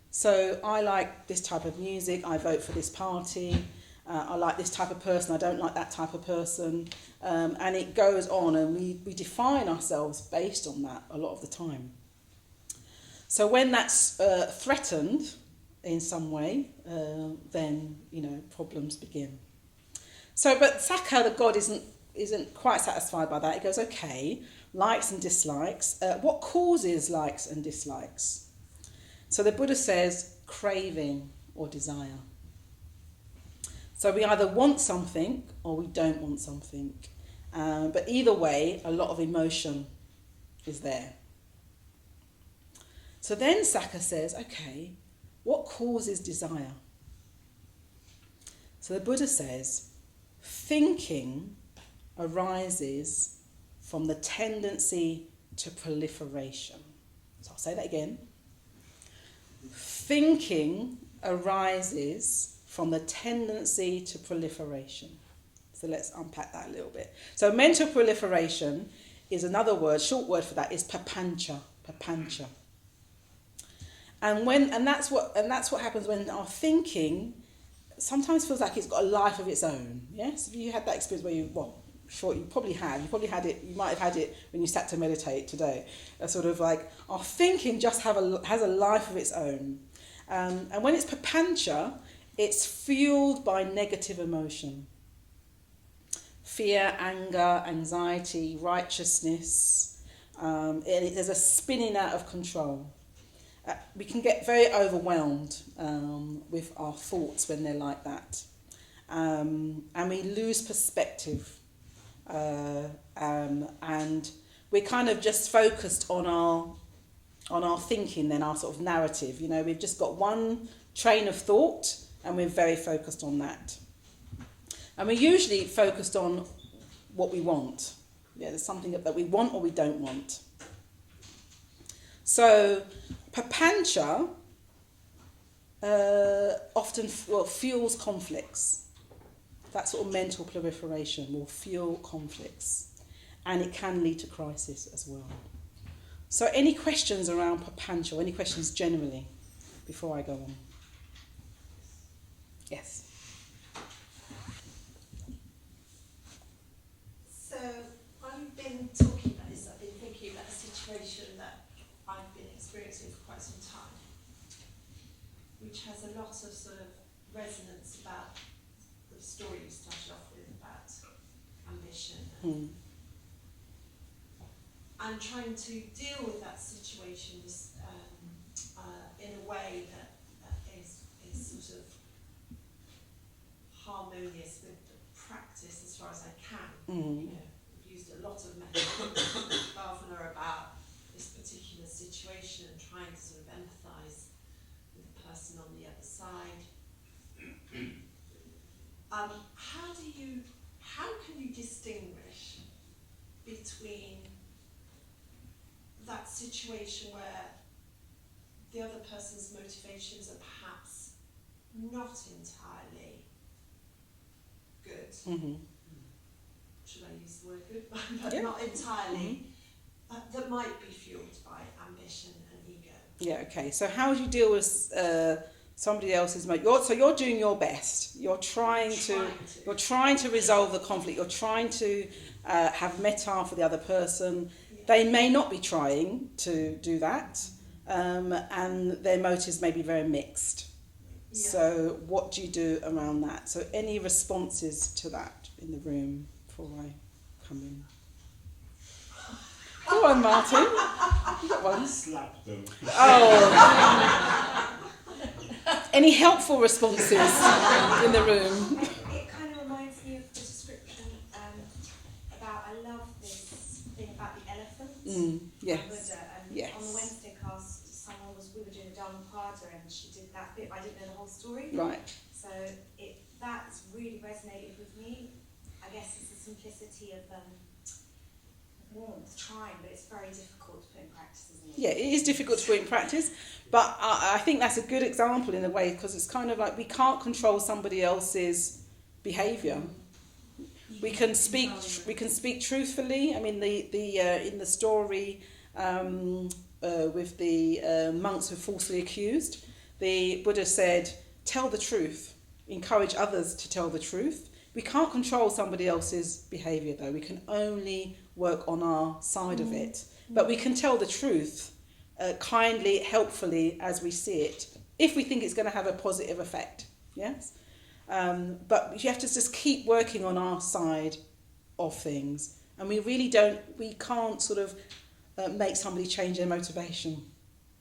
So I like this type of music, I vote for this party. I like this type of person, I don't like that type of person. And it goes on, and we define ourselves based on that a lot of the time. So when that's threatened in some way, then, problems begin. So, but Sakka, the god, isn't quite satisfied by that. He goes, okay, likes and dislikes. What causes likes and dislikes? So the Buddha says craving or desire. So we either want something or we don't want something. But either way, a lot of emotion is there. So then Sakka says, okay, what causes desire? So the Buddha says, thinking arises from the tendency to proliferation. So I'll say that again. Thinking arises from the tendency to proliferation. So let's unpack that a little bit. So mental proliferation is another word, short word for that is papancha. Papancha. And that's what happens when our thinking sometimes feels like it's got a life of its own. Yes? Have you had that experience where you probably have. You probably had it. You might have had it when you sat to meditate today. A sort of like our thinking just has a life of its own, and when it's papancha, it's fueled by negative emotion, fear, anger, anxiety, righteousness. There's a spinning out of control. We can get very overwhelmed with our thoughts when they're like that, and we lose perspective. And we're kind of just focused on our thinking, then our sort of narrative. We've just got one train of thought and we're very focused on that. And we're usually focused on what we want. Yeah, there's something that we want or we don't want. So papancha often fuels conflicts. That sort of mental proliferation will fuel conflicts, and it can lead to crisis as well. So any questions around papancha, any questions generally before I go on? Yes. So I've been talking about this, I've been thinking about a situation that I've been experiencing for quite some time, which has a lot of sort of resonance about the story you started off with about ambition. I'm trying to deal with that situation in a way that is sort of harmonious with the practice as far as I can. I've used a lot of methods with Bhavana about this particular situation and trying to sort of empathise with the person on the other side. How can you distinguish between that situation where the other person's motivations are perhaps not entirely good, should I use the word good, but Yeah. not entirely, that might be fueled by ambition and ego. Yeah, okay. So how do you deal with somebody else's so you're doing your best. You're trying to resolve the conflict. You're trying to have metta for the other person. Yeah. They may not be trying to do that, and their motives may be very mixed. Yeah. So what do you do around that? So any responses to that in the room before I come in? Go on, Martin. You got one. Slap them. Oh. Any helpful responses in the room? It kind of reminds me of the description about, I love this thing about the elephant. Yes. Buddha, and Yes. on the Wednesday cast, we were doing a Dharmnight, and she did that bit, but I didn't know the whole story. Right. So that's really resonated with me. I guess it's the simplicity of warmth, trying, but it's very difficult to put in practice, isn't it? Yeah, it is difficult to put in practice, but I think that's a good example in a way, because it's kind of like we can't control somebody else's behaviour. We can speak truthfully. I mean, the in the story with the monks who were falsely accused, the Buddha said, "Tell the truth. Encourage others to tell the truth." We can't control somebody else's behaviour, though. We can only work on our side of it. But we can tell the truth kindly, helpfully, as we see it, if we think it's going to have a positive effect. Yes? But you have to just keep working on our side of things. And we can't sort of make somebody change their motivation.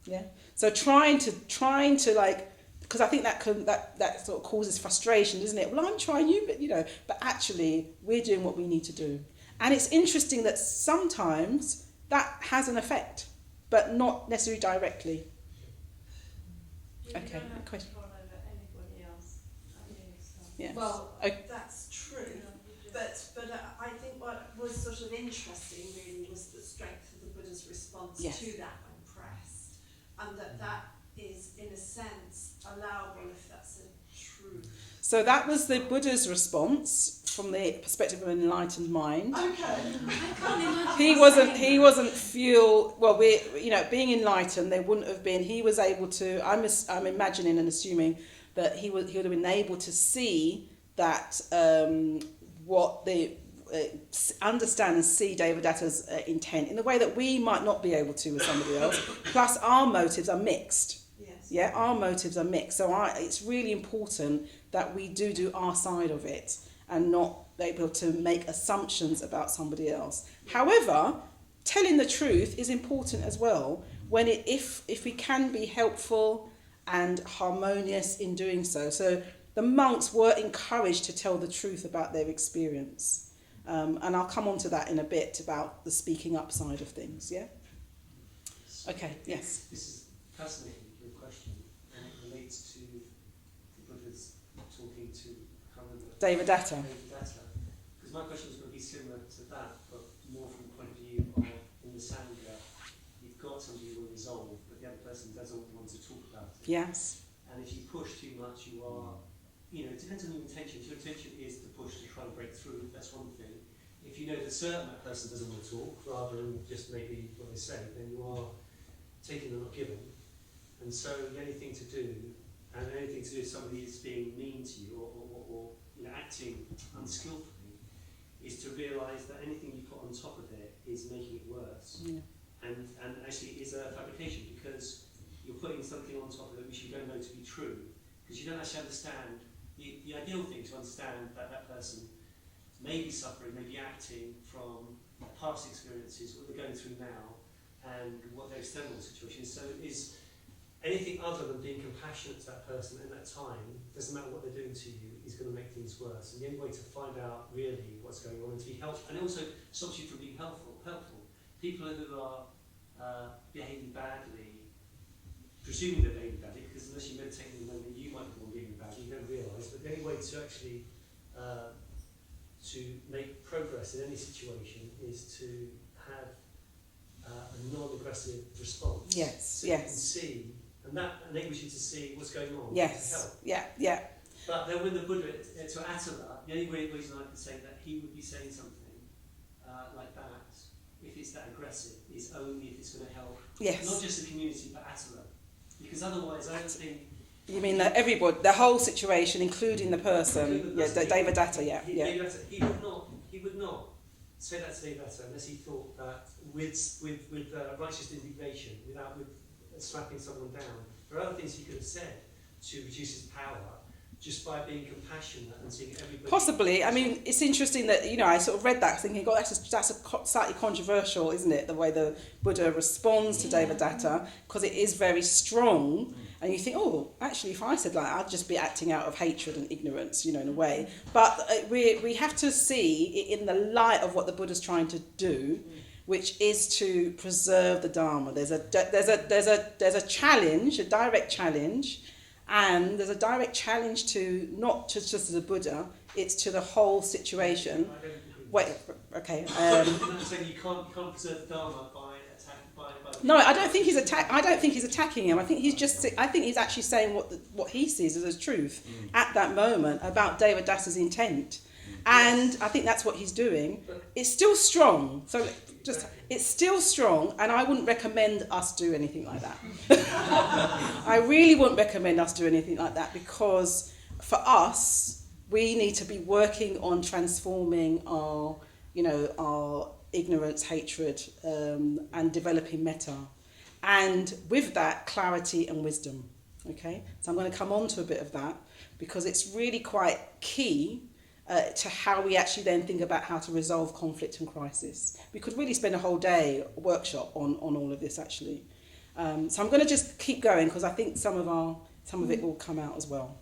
Yeah? So trying to like, because I think that sort of causes frustration, doesn't it? Well, I'm trying you, but actually we're doing what we need to do. And it's interesting that sometimes that has an effect, but not necessarily directly. You Okay, don't have question. control over anybody else. Yeah. Well, Okay. that's true. But I think what was sort of interesting really was the strength of the Buddha's response Yes. to that when pressed, and that is in a sense allowable if that's a truth. So that was the Buddha's response from the perspective of an enlightened mind. Okay. I can't imagine. He wasn't fuel. Well, being enlightened, there wouldn't have been. He was able to. I'm imagining and assuming that he would have been able to see that what the understand and see Devadatta's intent in the way that we might not be able to with somebody else. Plus, our motives are mixed. Yes. Yeah, our motives are mixed. So it's really important that we do our side of it and not able to make assumptions about somebody else. However, telling the truth is important as well when if we can be helpful and harmonious in doing so. So the monks were encouraged to tell the truth about their experience. And I'll come on to that in a bit about the speaking up side of things, yeah? Okay, yes. This is fascinating, your question, and it relates to the Buddha's talking to Devadatta. Because my question was going to be similar to that, but more from the point of view of in the Sangha, you've got somebody who will resolve, but the other person doesn't want to talk about it. Yes. And if you push too much, you are, it depends on your intention. If your intention is to push to try and break through, that's one thing. If you know for certain that person doesn't want to talk, rather than just maybe what they say, then you are taking and not giving. And so the only thing to do, and the only thing to do if somebody is being mean to you or acting unskillfully, is to realise that anything you put on top of it is making it worse. Yeah. And actually is a fabrication, because you're putting something on top of it which you don't know to be true, because you don't actually understand. The ideal thing to understand that person may be suffering, may be acting from past experiences, what they're going through now, and what their external situation is. So is anything other than being compassionate to that person at that time, doesn't matter what they're doing to you, is going to make things worse. And the only way to find out really what's going on and to be helpful, and it also stops you from being helpful. People who are behaving badly, presuming they're behaving badly, because unless you meditate in the moment, you might be the one behaving badly, you don't realise. But the only way to actually to make progress in any situation is to have a non-aggressive response. Yes, so you can see, and that enables you to see what's going on. Yes. To help. Yeah. But then when the Buddha, to Attila, the only reason I could say that he would be saying something like that, if it's that aggressive, is only if it's going to help Yes. not just the community but Attila. Because otherwise, I don't think. You mean that everybody, the whole situation, including the person, David Atta, He would not say that to David Atta unless he thought that with righteous indignation, with slapping someone down, there are other things he could have said to reduce his power, just by being compassionate and seeing everybody. Possibly. I mean, it's interesting that, I sort of read that thinking, God, that's slightly controversial, isn't it? The way the Buddha responds to David Atta, because it is very strong. And you think, oh, actually, if I said that, I'd just be acting out of hatred and ignorance, in a way. But we have to see it in the light of what the Buddha's trying to do, which is to preserve the Dharma. There's a challenge, a direct challenge. And there's a direct challenge to not just to the Buddha, it's to the whole situation. Wait, okay. I'm saying you can't preserve the Dharma by attacking. No, I don't think he's attacking him. I think he's actually saying what he sees as truth at that moment about David Datta's intent, and I think that's what he's doing. It's still strong. So it's still strong, and I wouldn't recommend us do anything like that. I really wouldn't recommend us do anything like that, because for us, we need to be working on transforming our ignorance, hatred, and developing metta, and with that, clarity and wisdom. Okay, so I'm going to come on to a bit of that, because it's really quite key to how we actually then think about how to resolve conflict and crisis. We could really spend a whole day workshop on all of this, actually. So I'm going to just keep going, because I think some of it will come out as well.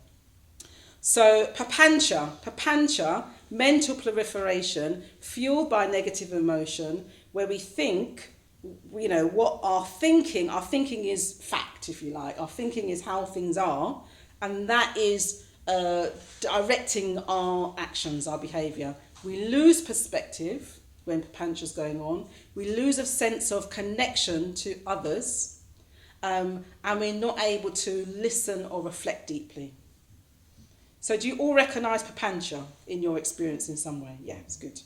So papancha, mental proliferation fueled by negative emotion, where we think, what our thinking is fact, if you like. Our thinking is how things are, and that is directing our actions, our behaviour. We lose perspective when papancha's going on. We lose a sense of connection to others, and we're not able to listen or reflect deeply. So do you all recognise papancha in your experience in some way? Yeah, it's good.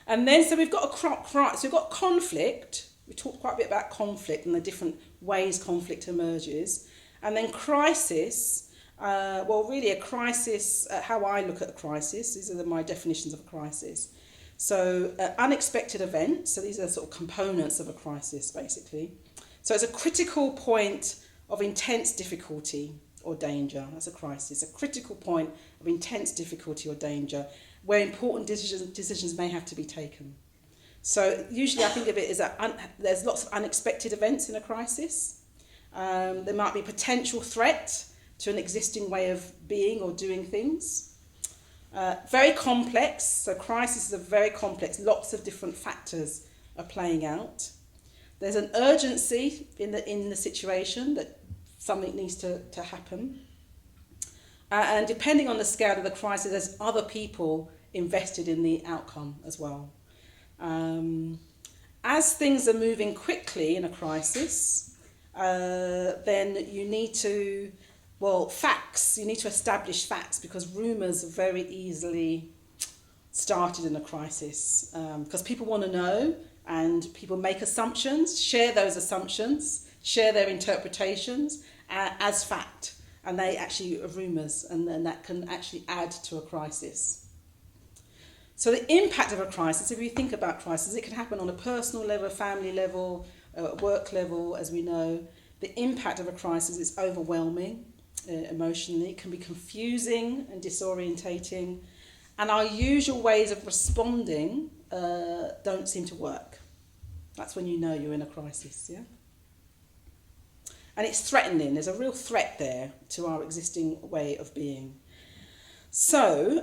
And then, so we've got so we've got conflict. We talked quite a bit about conflict and the different ways conflict emerges. And then crisis. Really a crisis, how I look at a crisis, these are my definitions of a crisis. So unexpected events, so these are sort of components of a crisis, basically. So it's a critical point of intense difficulty or danger. That's a crisis, a critical point of intense difficulty or danger, where important decisions may have to be taken. So usually I think of it as there's lots of unexpected events in a crisis. There might be potential threat to an existing way of being or doing things. Very complex, so crises are very complex, lots of different factors are playing out. There's an urgency in the situation that something needs to happen. And depending on the scale of the crisis, there's other people invested in the outcome as well. As things are moving quickly in a crisis, then you need to facts. You need to establish facts, because rumours are very easily started in a crisis, because people want to know, and people make assumptions, share those assumptions, share their interpretations as fact, and they actually are rumours, and then that can actually add to a crisis. So the impact of a crisis, if you think about crisis, it can happen on a personal level, family level, work level, as we know. The impact of a crisis is overwhelming. Emotionally, it can be confusing and disorientating, and our usual ways of responding don't seem to work. That's when you know you're in a crisis, yeah? And it's threatening. There's a real threat there to our existing way of being. So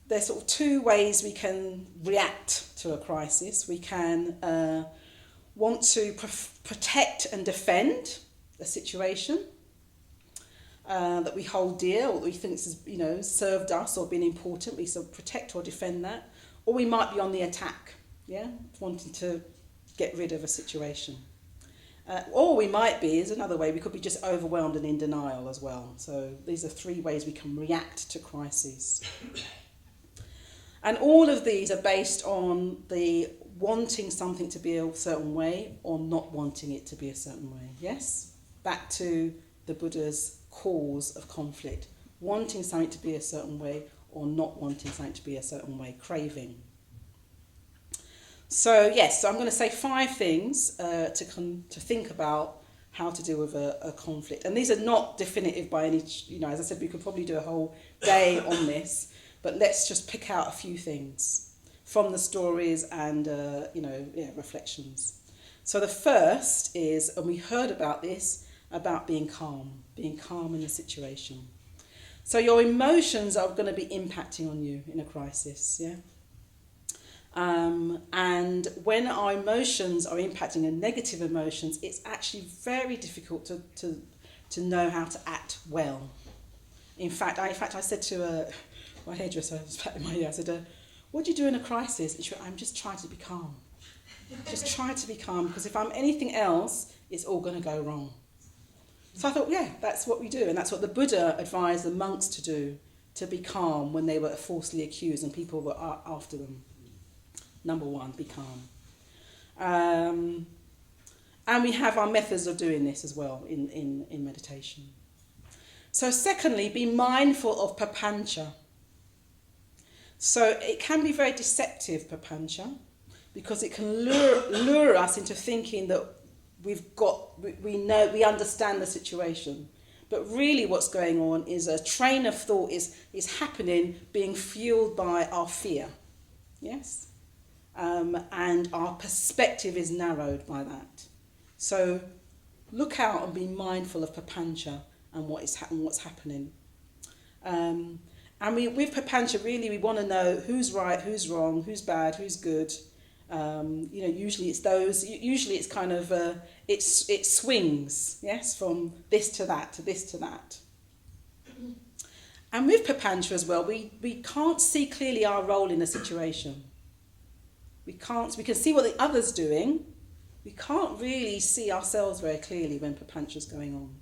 there's sort of two ways we can react to a crisis. We can want to protect and defend a situation that we hold dear, or we think has served us or been important. We sort of protect or defend that. Or we might be on the attack, wanting to get rid of a situation. Or we might be, is another way, we could be just overwhelmed and in denial as well. So these are three ways we can react to crises. And all of these are based on the wanting something to be a certain way or not wanting it to be a certain way. Yes? Back to the Buddha's cause of conflict. Wanting something to be a certain way or not wanting something to be a certain way. Craving. So yes, so I'm going to say 5 things to think about how to deal with a conflict. And these are not definitive by any, as I said, we could probably do a whole day on this, but let's just pick out a few things from the stories and, reflections. So the first is, and we heard about this, about being calm in a situation. So your emotions are going to be impacting on you in a crisis, yeah? And when our emotions are impacting on negative emotions, it's actually very difficult to know how to act well. In fact, I said to my hairdresser, in my ear, I said, what do you do in a crisis? And she went, I'm just trying to be calm. Just try to be calm, because if I'm anything else, it's all going to go wrong. So I thought, yeah, that's what we do. And that's what the Buddha advised the monks to do, to be calm when they were falsely accused and people were after them. Number 1, be calm. And we have our methods of doing this as well in meditation. So secondly, be mindful of papancha. So it can be very deceptive, papancha, because it can lure us into thinking that we understand the situation. But really what's going on is a train of thought is happening, being fueled by our fear. Yes? And our perspective is narrowed by that. So look out and be mindful of papancha and what's happening. And with papancha, really, we want to know who's right, who's wrong, who's bad, who's good. Usually it's those. Usually it's kind of it swings, yes, from this to that to this to that. And with papancha as well, we can't see clearly our role in a situation. We can see what the other's doing. We can't really see ourselves very clearly when papancha's going on.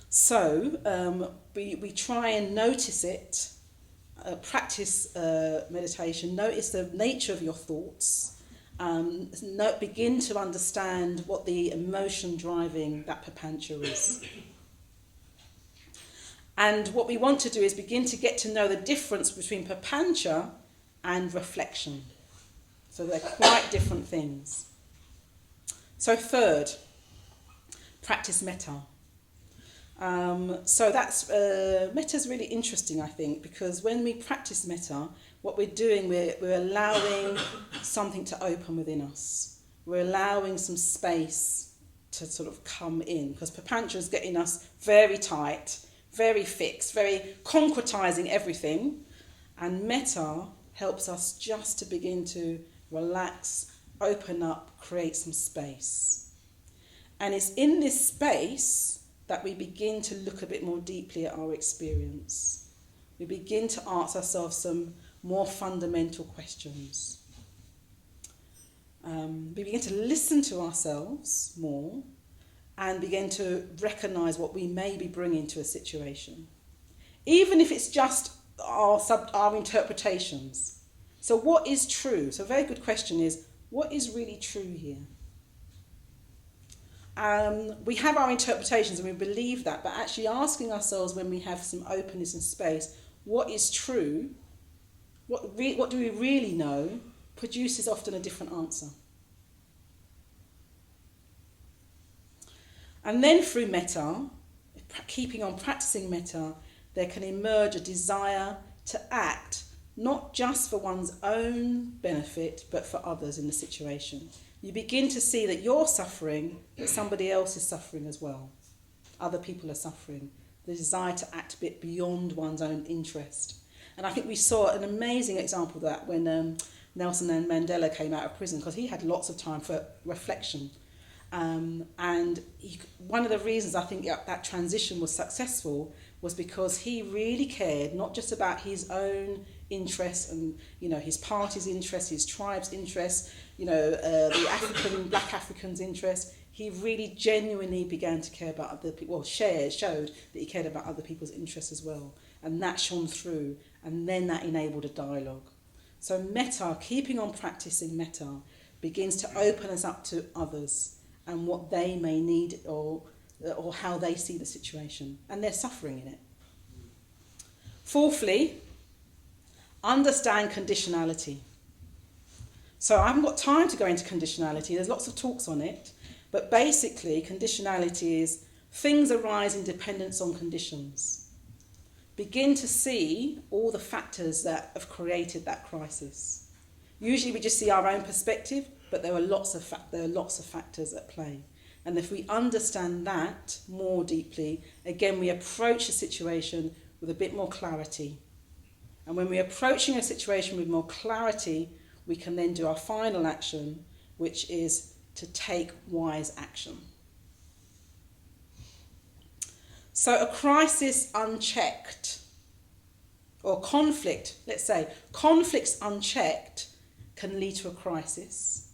So we try and notice it, practice meditation, notice the nature of your thoughts, begin to understand what the emotion driving that papancha is. And what we want to do is begin to get to know the difference between papancha and reflection. So they're quite different things. So third, practice metta. So that's meta's really interesting, I think, because when we practice metta, what we're doing, we're allowing something to open within us. We're allowing some space to sort of come in, because papancha is getting us very tight, very fixed, very concretizing everything, and metta helps us just to begin to relax, open up, create some space. And it's in this space that we begin to look a bit more deeply at our experience. We begin to ask ourselves some more fundamental questions. We begin to listen to ourselves more and begin to recognise what we may be bringing to a situation. Even if it's just our interpretations. So what is true? So a very good question is, what is really true here? We have our interpretations and we believe that, but actually asking ourselves when we have some openness and space, what is true, what do we really know, produces often a different answer. And then through metta, keeping on practicing metta, there can emerge a desire to act not just for one's own benefit, but for others in the situation. You begin to see that you're suffering, but somebody else is suffering as well. Other people are suffering. The desire to act a bit beyond one's own interest. And I think we saw an amazing example of that when Nelson Mandela came out of prison, because he had lots of time for reflection. And one of the reasons I think that transition was successful was because he really cared not just about his own interests and, his party's interests, his tribe's interests, the black Africans' interests. He really genuinely began to care about other people, showed that he cared about other people's interests as well. and that shone through, and then that enabled a dialogue. So metta, keeping on practicing metta, begins to open us up to others and what they may need or how they see the situation, and they're suffering in it. Fourthly, understand conditionality. So I haven't got time to go into conditionality, there's lots of talks on it, but basically conditionality is things arise in dependence on conditions. Begin to see all the factors that have created that crisis. Usually we just see our own perspective, but there are lots of factors at play. And if we understand that more deeply, again, we approach a situation with a bit more clarity. And when we're approaching a situation with more clarity, we can then do our final action, which is to take wise action. So a crisis unchecked, or conflict, let's say, conflicts unchecked can lead to a crisis.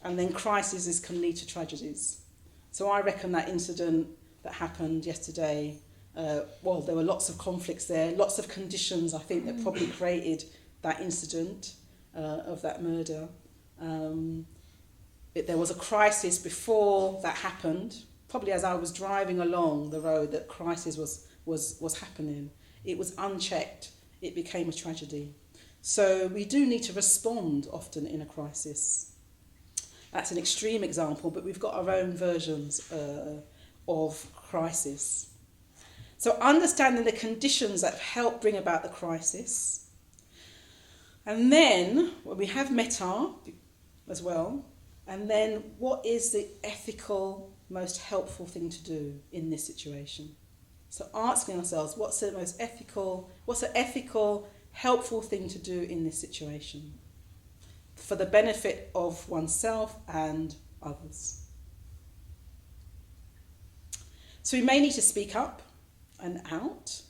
And then crises can lead to tragedies. So I reckon that incident that happened yesterday, there were lots of conflicts there, lots of conditions, I think, that probably created that incident of that murder. There was a crisis before that happened, probably as I was driving along the road, that crisis was happening. It was unchecked. It became a tragedy. So we do need to respond often in a crisis. That's an extreme example, but we've got our own versions of crisis. So understanding the conditions that help bring about the crisis. And then, we have metta as well. And then, what is the ethical, most helpful thing to do in this situation? So asking ourselves, what's the ethical, helpful thing to do in this situation for the benefit of oneself and others? So we may need to speak up and out.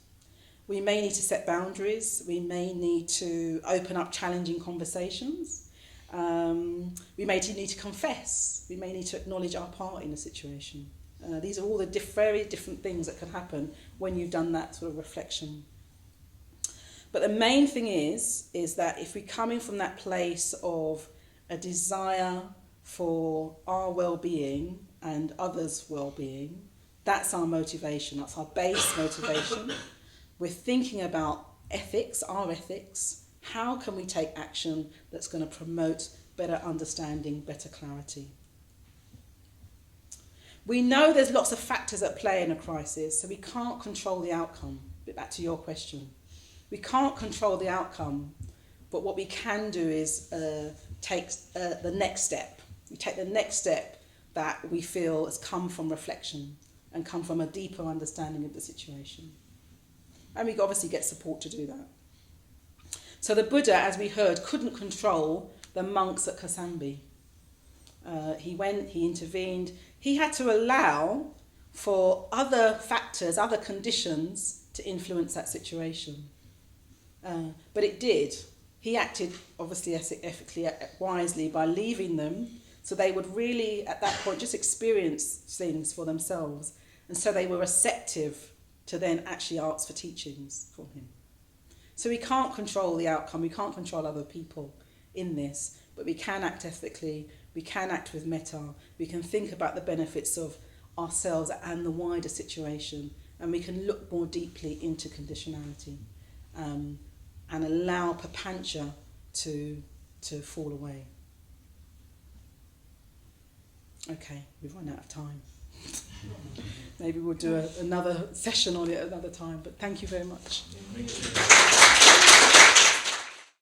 We may need to set boundaries. We may need to open up challenging conversations. We may need to confess. We may need to acknowledge our part in a situation. These are all the very different things that can happen when you've done that sort of reflection. But the main thing is that if we're coming from that place of a desire for our well-being and others' well-being, that's our motivation, that's our base motivation. We're thinking about ethics, our ethics. How can we take action that's going to promote better understanding, better clarity? We know there's lots of factors at play in a crisis, so we can't control the outcome. But back to your question. We can't control the outcome, but what we can do is take the next step. We take the next step that we feel has come from reflection and come from a deeper understanding of the situation. And we obviously get support to do that. So the Buddha, as we heard, couldn't control the monks at Kosambi. He went, he intervened. He had to allow for other factors, other conditions to influence that situation. But it did. He acted obviously ethically, wisely by leaving them so they would really, at that point, just experience things for themselves. And so they were receptive to then actually ask for teachings from him. So we can't control the outcome, we can't control other people in this, but we can act ethically, we can act with metta, we can think about the benefits of ourselves and the wider situation, and we can look more deeply into conditionality and allow papancha to fall away. Okay, we've run out of time. Maybe we'll do another session on it another time, but thank you very much. Thank you.